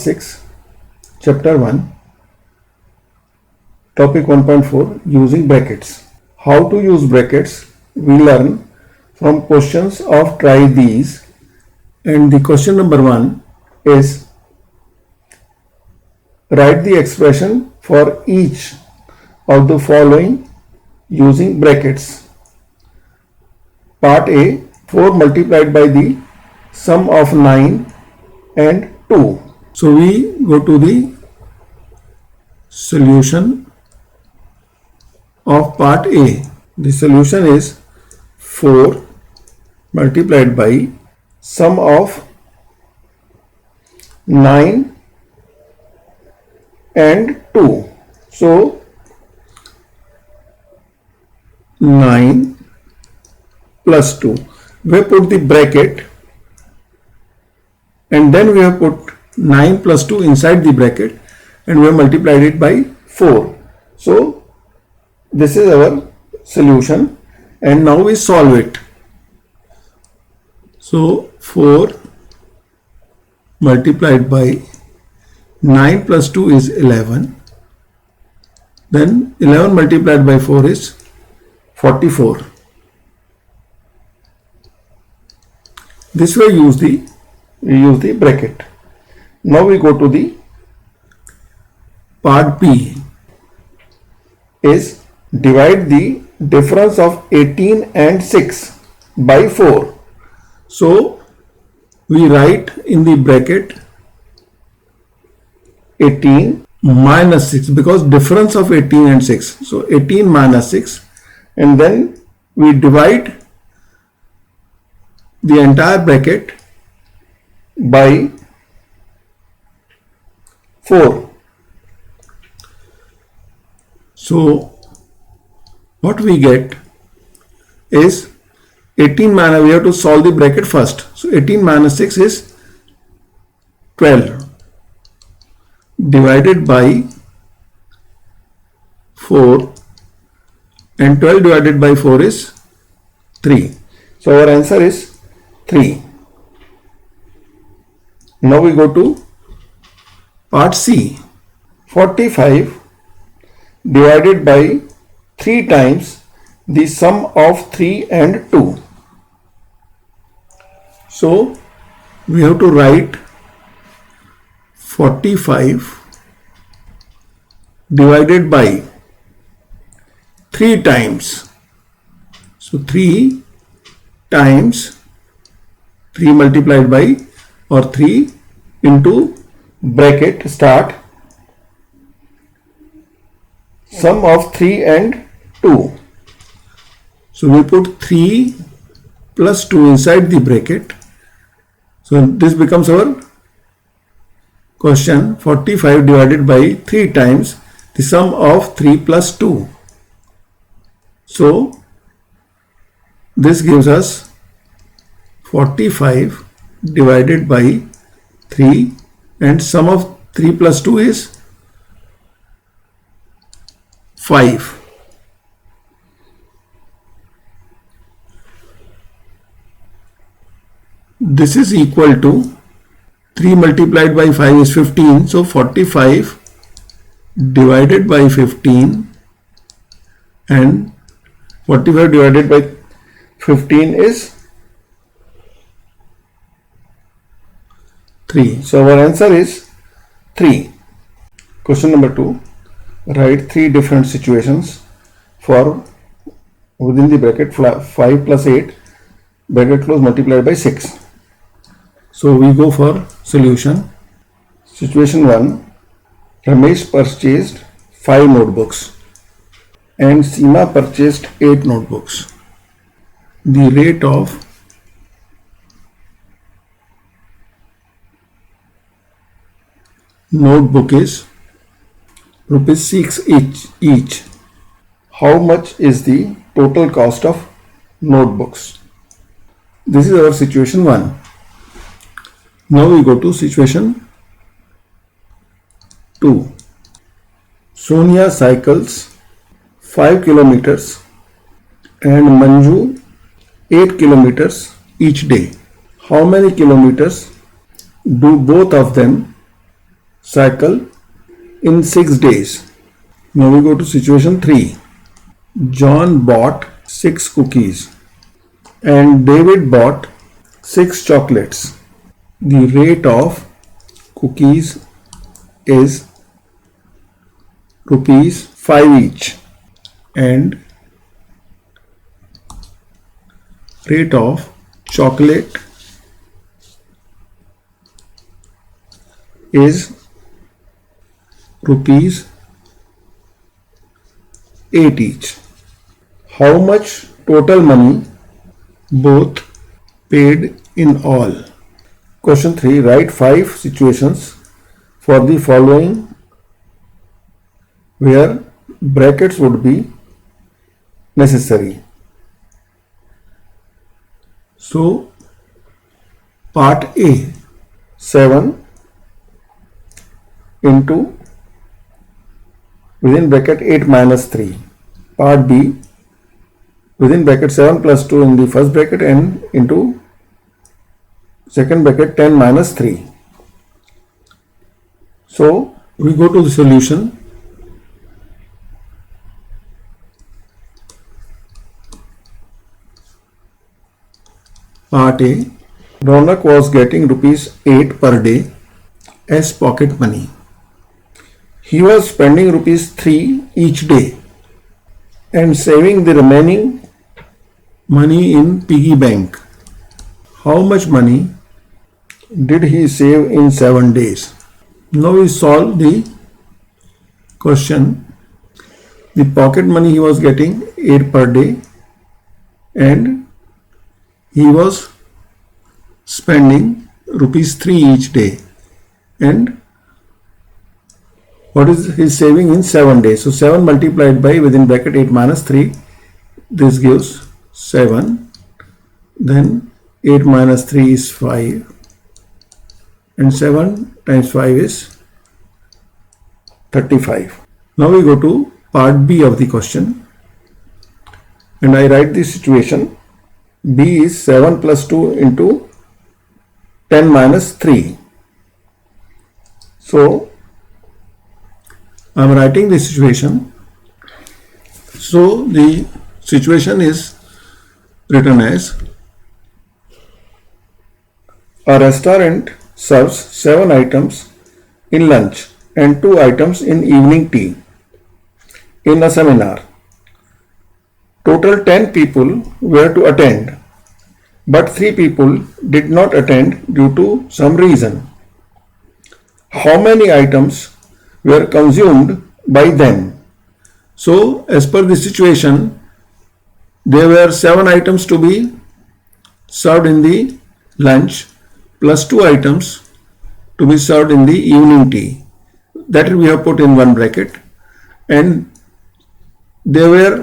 6, Chapter 1, Topic 1.4, Using Brackets. How to use brackets we learn from questions of Try These, and the question number 1 is write the expression for each of the following using brackets. Part A, 4 multiplied by the sum of 9 and 2. So we go to the solution of part A. The solution is 4 multiplied by sum of 9 and 2. So 9 plus 2. We have put the bracket and then we have put 9 plus 2 inside the bracket and we have multiplied it by 4. So this is our solution and now we solve it. So 4 multiplied by 9 plus 2 is 11. Then 11 multiplied by 4 is 44. This way we use the bracket. Now we go to the part B, is divide the difference of 18 and 6 by 4. So we write in the bracket 18 minus 6 because difference of 18 and 6. So 18 minus 6 and then we divide the entire bracket by 4. So what we get is 18 minus, we have to solve the bracket first. So 18 minus 6 is 12 divided by 4 and 12 divided by 4 is 3. So our answer is 3. Now we go to part C. 45 divided by 3 times the sum of 3 and 2. So we have to write 45 divided by 3 times. So 3 times 3 multiplied by or 3 into bracket start sum of 3 and 2. So we put 3 plus 2 inside the bracket. So this becomes our question. 45 divided by 3 times the sum of 3 plus 2. So this gives us 45 divided by 3 and sum of 3 plus 2 is 5. This is equal to 3 multiplied by 5 is 15. So 45 divided by 15 and 45 divided by 15 is 3. So our answer is 3. Question number 2. Write 3 different situations for within the bracket 5 plus 8 bracket close multiplied by 6. So we go for solution. Situation 1. Ramesh purchased 5 notebooks and Seema purchased 8 notebooks. The rate of notebook is rupees 6 each. How much is the total cost of notebooks? This is our situation 1. Now we go to situation 2. Sonia cycles 5 kilometers and Manju 8 kilometers each day. How many kilometers do both of them cycle in 6 days. Now we go to situation 3. John bought 6 cookies and David bought 6 chocolates. The rate of cookies is ₹5 each and rate of chocolate is ₹8 each. How much total money both paid in all? Question 3. Write 5 situations for the following where brackets would be necessary. So, part A, 7 into within bracket 8 minus 3. Part B, within bracket 7 plus 2 in the first bracket and into second bracket 10 minus 3. So, we go to the solution. Part A, Ronak was getting ₹8 per day as pocket money. He was spending ₹3 each day and saving the remaining money in piggy bank. How much money did he save in 7 days? Now we solve the question. The pocket money he was getting 8 per day and he was spending ₹3 each day, and what is his saving in 7 days? So 7 multiplied by within bracket 8 minus 3, this gives 7, then 8 minus 3 is 5 and 7 times 5 is 35. Now we go to part B of the question and I write the situation. B is 7 plus 2 into 10 minus 3. So, I am writing the situation. So, the situation is written as a restaurant serves 7 items in lunch and 2 items in evening tea in a seminar. Total 10 people were to attend, but 3 people did not attend due to some reason. How many items were consumed by them? So, as per the situation, there were 7 items to be served in the lunch plus 2 items to be served in the evening tea. That we have put in one bracket, and there were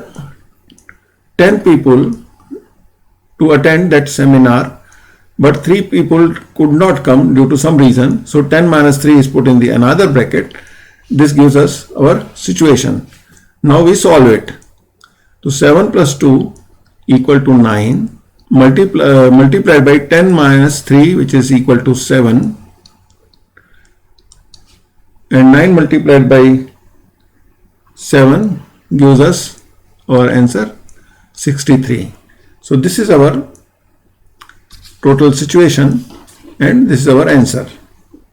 10 people to attend that seminar, but 3 people could not come due to some reason. So 10 minus 3 is put in the another bracket. This gives us our situation. Now we solve it. So 7 plus 2 equal to 9, multiplied by 10 minus 3, which is equal to 7, and 9 multiplied by 7 gives us our answer 63. So this is our total situation and this is our answer.